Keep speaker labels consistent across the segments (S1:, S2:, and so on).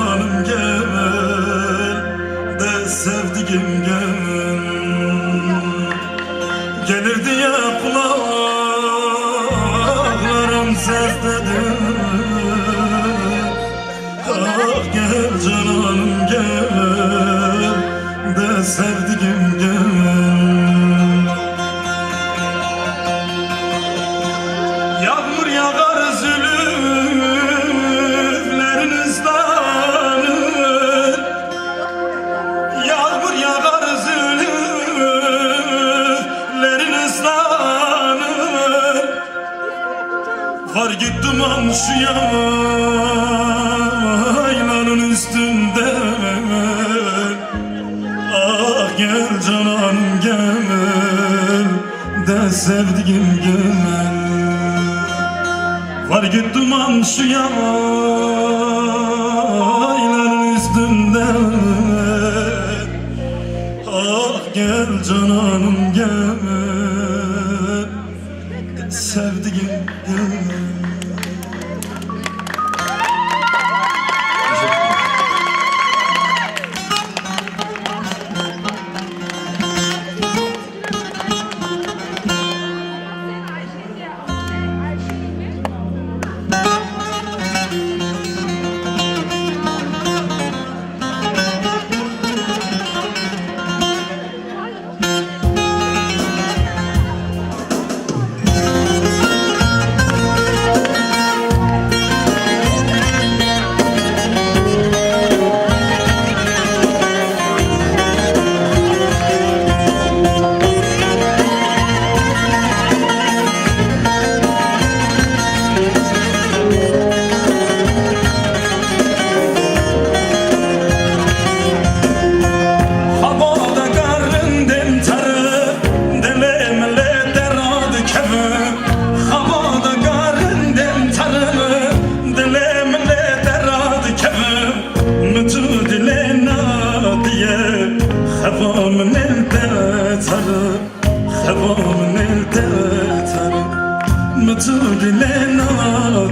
S1: cananım gel de sevdiğim gel. Gelir diye kulaklarım ses dedi. Ah gel cananım gel de sevdiğim gel. Yağmur yağar zülüflerin ıslanır. Yağmur yağar zülüflerin ıslanır. Var git duman şu yaylanın üstünde. Ah gel cananım gel de sevdiğim gel. Var git duman şu yaylanın üstünde. Ah gel cananım gel sevdiğim gel. Xevam nelde tarı, xevam nelde tarı. Mıtı dilena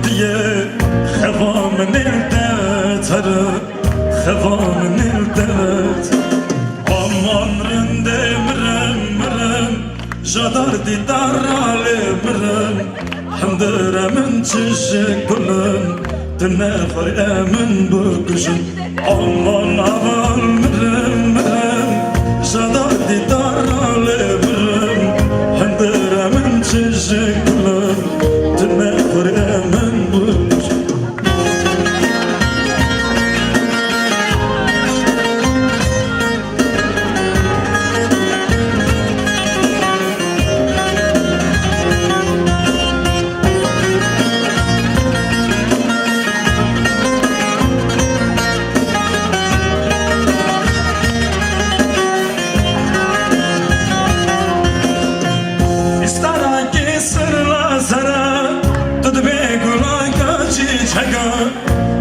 S1: diye, xevam nelde tarı, xevam nelde tarı. Aman rende mrem mrem, jadar didar ale mrem. Hemderemin çişek gülüm, dine emin büküşüm. Aman aman mrem mrem, jadar didar ale mrem. Hemderemin çişek gülüm, dine emin büküşüm.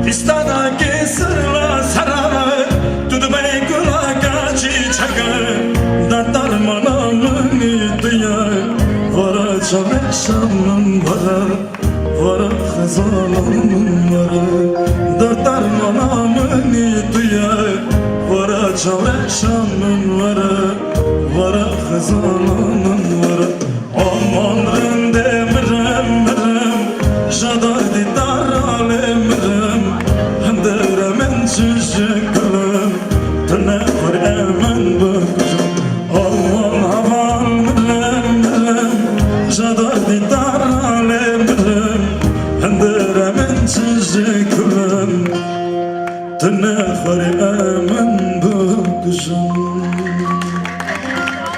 S1: İstana kesirla sarar, tudbay gulaga çiçeğe. Dardar manamın idiye, vara çabeşamın vara, vara xazanın vara. Dardar manamın idiye, vara çabeşamın vara, vara xazanın vara. Aman rende mrem mrem, jadar didar alemrem. Henderemen çiçek gülüm, tüne emin büküşüm. Aman aman mrem mrem, jadar didar alemrem. Henderemen çiçek gülüm, tüne emin